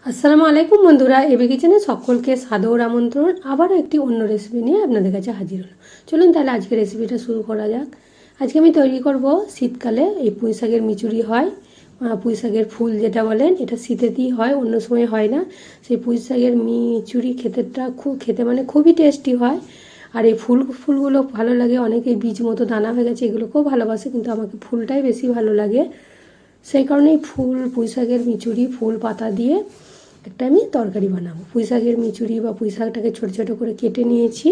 আসসালামু আলাইকুম বন্ধুরা, এবি কিচেনে সকলকে সাদর আমন্ত্রণ। আবারও একটি অন্য রেসিপি নিয়ে আপনাদের কাছে হাজির হলো। চলুন তাহলে আজকে রেসিপিটা শুরু করা যাক। আজকে আমি তৈরি করব শীতকালে এই পুঁই শাকের মিচুরি হয়, পুঁই শাকের ফুল যেটা বলেন, এটা শীতেতেই হয়, অন্য সময় হয় না। সেই পুঁই শাকের মিচুরি খেতে মানে খুবই টেস্টি হয়। আর এই ফুলগুলো ভালো লাগে, অনেকেই বীজ মতো দানা হয়ে গেছে, এগুলোকেও ভালোবাসে, কিন্তু আমাকে ফুলটাই বেশি ভালো লাগে। সেই কারণেই পুঁই শাকের মিচুরি ফুল পাতা দিয়ে একটা আমি তরকারি বানাবো। পুঁই শাকের মিচুরি বা পুঁই শাকটাকে ছোটো ছোটো করে কেটে নিয়েছি।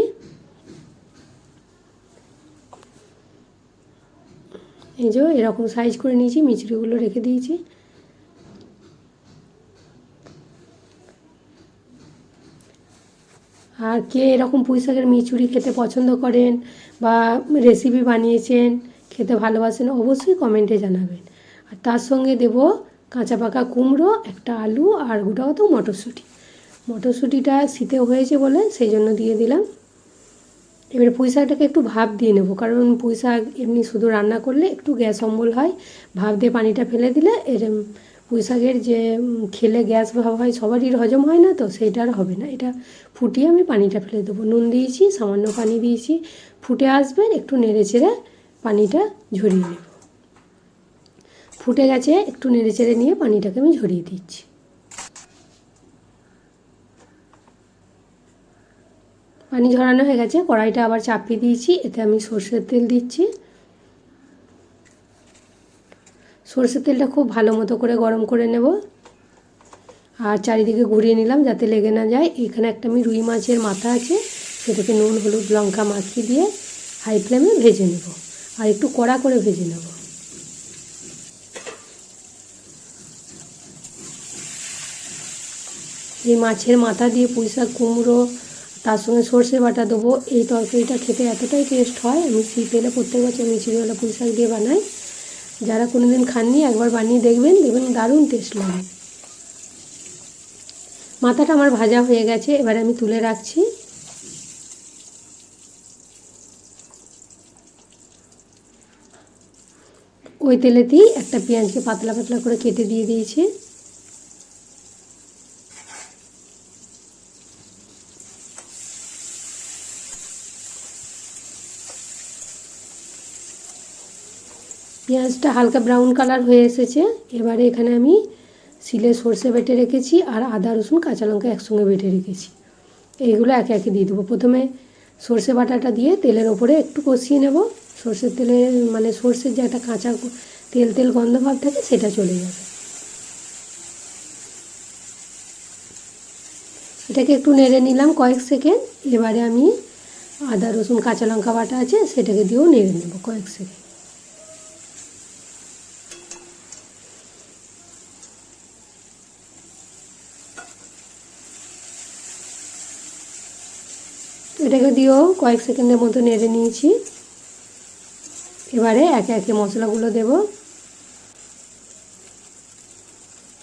এই যে এরকম সাইজ করে নিয়েছি, মিচুরিগুলো রেখে দিয়েছি। আর কে এরকম পুঁই শাকের মিচুরি খেতে পছন্দ করেন বা রেসিপি বানিয়েছেন, খেতে ভালোবাসেন, অবশ্যই কমেন্টে জানাবেন। আর তার সঙ্গে দেব কাঁচা পাকা কুমড়ো, একটা আলু আর গোটা কত মটরশুঁটিটা শীতে হয়েছে বলে সেই জন্য দিয়ে দিলাম। এবারে পুঁই শাকটাকে একটু ভাপ দিয়ে নেব, কারণ পুঁই শাক এমনি শুধু রান্না করলে একটু গ্যাস অম্বল হয়। ভাপ দিয়ে পানিটা ফেলে দিলে পুঁই শাকের যে খেলে গ্যাস ভাব হয়, সবারই হজম হয় না, তো সেইটা আর হবে না। এটা ফুটিয়ে আমি পানিটা ফেলে দেবো। নুন দিয়েছি, সামান্য পানি দিয়েছি, ফুটে আসবে, একটু নেড়ে চেড়ে পানিটা ঝরিয়ে নেব। ফুটে গেছে, একটু নেড়ে চেড়ে নিয়ে পানিটাকে আমি ঝরিয়ে দিচ্ছি। পানি ঝরানো হয়ে গেছে, কড়াইটা আবার চাপিয়ে দিয়েছি, এতে আমি সর্ষের তেল দিচ্ছি। সর্ষের তেলটা খুব ভালো মতো করে গরম করে নেব, আর চারিদিকে ঘুরিয়ে নিলাম যাতে লেগে না যায়। এখানে একটা আমি রুই মাছের মাথা আছে, সেটাকে নুন হলুদ লঙ্কা মাখিয়ে দিয়ে হাই ফ্লেমে ভেজে নেব, আর একটু কড়া করে ভেজে নেব। এই মাছের মাথা দিয়ে পুঁই শাক কুমড়ো, তার সঙ্গে সর্ষে বাটা দেবো। এই তরকারিটা খেতে এতটাই টেস্ট হয়, আমি শীত এলে প্রত্যেক বছর মিচুরিওয়ালা পুঁই শাক দিয়ে বানাই। যারা কোনো দিন খাননি একবার বানিয়ে দেখবেন, দারুণ টেস্ট লাগে। মাথাটা আমার ভাজা হয়ে গেছে, এবার আমি তুলে রাখছি। ওই তেলেতেই একটা পেঁয়াজকে পাতলা পাতলা করে কেটে দিয়ে দিয়েছি। পেঁয়াজটা হালকা ব্রাউন কালার হয়ে এসেছে। এবারে এখানে আমি শিলে সর্ষে বেটে রেখেছি আর আদা রসুন কাঁচা লঙ্কা একসঙ্গে বেটে রেখেছি, এইগুলো একে একে দিয়ে দেবো। প্রথমে সর্ষে বাটাটা দিয়ে তেলের ওপরে একটু কষিয়ে নেব। সর্ষের তেলে মানে সর্ষের যে একটা কাঁচা তেল তেল গন্ধ ভাব থাকে, সেটা চলে যাবে। এটাকে একটু নেড়ে নিলাম কয়েক সেকেন্ড। এবারে আমি আদা রসুন কাঁচা লঙ্কা বাটা আছে, সেটাকে দিয়েও নেড়ে নেব কয়েক সেকেন্ড। এটাকে দিয়েও কয়েক সেকেন্ডের মতো নেড়ে নিয়েছি। এবারে একে একে মশলাগুলো দেব।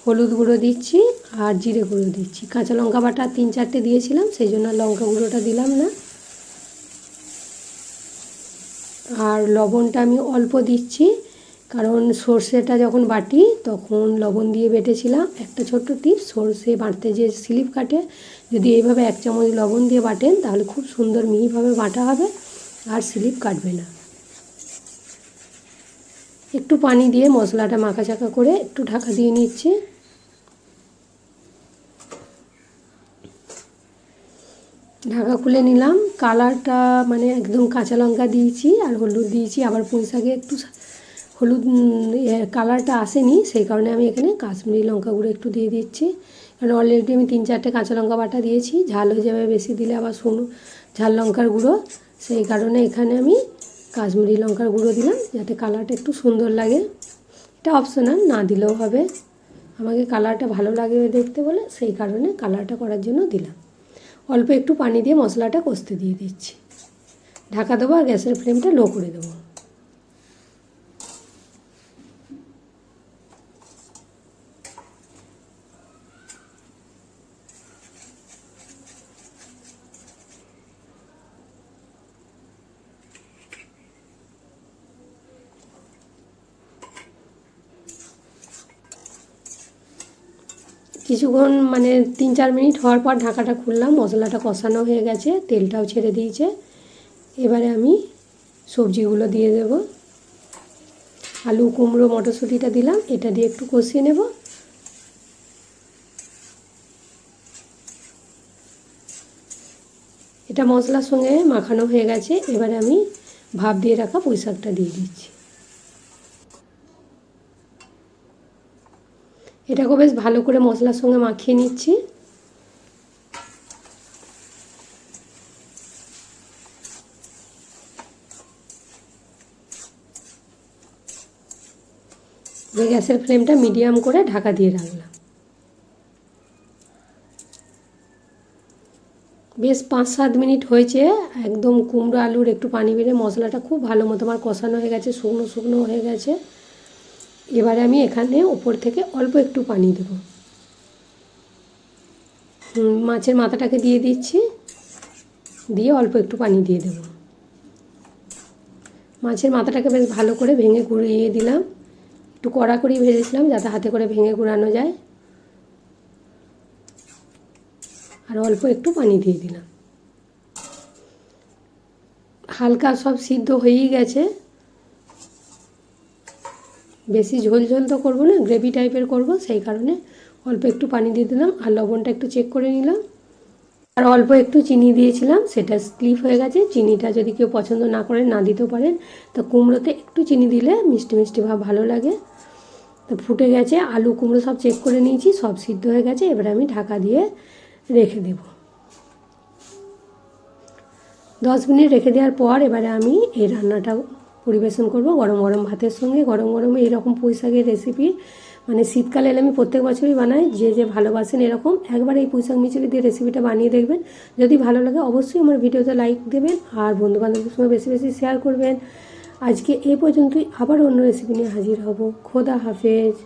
হলুদ গুঁড়ো দিচ্ছি আর জিরে গুঁড়ো দিচ্ছি। কাঁচা লঙ্কা বাটা 3-4টে দিয়েছিলাম, সেই জন্য লঙ্কা গুঁড়োটা দিলাম না। আর লবণটা আমি অল্প দিচ্ছি, কারণ সর্ষেটা যখন বাটি তখন লবণ দিয়ে বেটেছিলাম। একটা ছোট্ট টিপস, সর্ষে বাটতে যে স্লিপ কাটে, যদি এইভাবে 1 চামচ লবণ দিয়ে বাটেন তাহলে খুব সুন্দর মিহিভাবে বাটা হবে আর স্লিপ কাটবে না। একটু পানি দিয়ে মশলাটা মাখাচাকা করে একটু ঢাকা দিয়ে নিচ্ছি। ঢাকা খুলে নিলাম। কালারটা মানে একদম কাঁচা লঙ্কা দিয়েছি আর হলুদ দিয়েছি, আবার পুঁই শাকে একটু হলুদ কালারটা আসেনি, সেই কারণে আমি এখানে কাশ্মীরি লঙ্কা গুঁড়ো একটু দিয়ে দিচ্ছি। কারণ অলরেডি আমি 3-4টে কাঁচা লঙ্কা বাটা দিয়েছি, ঝাল হয়ে যাবে বেশি দিলে, আবার ঝাল লঙ্কার গুঁড়ো, সেই কারণে এখানে আমি কাশ্মীরি লঙ্কার গুঁড়ো দিলাম যাতে কালারটা একটু সুন্দর লাগে। এটা অপশনাল, না দিলেও হবে, আমাকে কালারটা ভালো লাগে দেখতে বলে সেই কারণে কালারটা করার জন্য দিলাম। অল্প একটু পানি দিয়ে মশলাটা কষতে দিয়ে দিচ্ছি। ঢাকা দেবো আর গ্যাসের ফ্লেমটা লো করে দেবো। কিছুক্ষণ মানে 3-4 মিনিট হওয়ার পর ঢাকাটা খুললাম, মশলাটা কষানো হয়ে গেছে, তেলটাও ছেড়ে দিয়েছে। এবারে আমি সবজিগুলো দিয়ে দেব। আলু, কুমড়ো, মটরশুঁটিটা দিলাম, এটা দিয়ে একটু কষিয়ে নেব। এটা মশলার সঙ্গে মাখানো হয়ে গেছে। এবারে আমি ভাপ দিয়ে রাখা পুঁই শাকটা দিয়ে দিচ্ছি। এটাকে বেশ ভালো করে মশলার সঙ্গে মাখিয়ে নিচ্ছি। গ্যাসের ফ্লেমটা মিডিয়াম করে ঢাকা দিয়ে রাখলাম। বেশ 5-7 মিনিট হয়েছে। একদম কুমড়ো আলুর একটু পানি বেড়ে মশলাটা খুব ভালো মতো আমার কষানো হয়ে গেছে, শুকনো শুকনো হয়ে গেছে। এবারে আমি এখানে ওপর থেকে অল্প একটু পানি দেব। মাছের মাথাটাকে দিয়ে দিচ্ছি, দিয়ে অল্প একটু পানি দিয়ে দেব। মাছের মাথাটাকে বেশ ভালো করে ভেঙে গুঁড়িয়ে দিলাম। একটু কড়া করে ভেজেছিলাম যাতে হাতে করে ভেঙে গুঁড়ানো যায়। আর অল্প একটু পানি দিয়ে দিলাম। হালকা সব সিদ্ধ হয়েই গেছে। বেশি ঝোল ঝোল তো করবো না, গ্রেভি টাইপের করব, সেই কারণে অল্প একটু পানি দিয়ে দিলাম। আর লবণটা একটু চেক করে নিলাম। আর অল্প একটু চিনি দিয়েছিলাম, সেটা স্কিপ হয়ে গেছে। চিনিটা যদি কেউ পছন্দ না করেন না দিতেও পারেন। তো কুমড়োতে একটু চিনি দিলে মিষ্টি মিষ্টি ভাব ভালো লাগে। তো ফুটে গেছে, আলু কুমড়ো সব চেক করে নিয়েছি, সব সিদ্ধ হয়ে গেছে। এবারে আমি ঢাকা দিয়ে রেখে দেব। 10 মিনিট রেখে দেওয়ার পর এবারে আমি এই রান্নাটা পরিবেশন করব গরম গরম ভাতের সঙ্গে। গরম গরম এইরকম পুঁই শাকের রেসিপি মানে শীতকালে এলে আমি প্রত্যেক বছরই বানাই। যে যে ভালোবাসেন এরকম একবার এই পুঁই শাক মিচুরি দিয়ে রেসিপিটা বানিয়ে দেখবেন। যদি ভালো লাগে অবশ্যই আমার ভিডিওতে লাইক দেবেন আর বন্ধুবান্ধবদের সঙ্গে বেশি বেশি শেয়ার করবেন। আজকে এই পর্যন্তই, আবার অন্য রেসিপি নিয়ে হাজির হব। খোদা হাফেজ।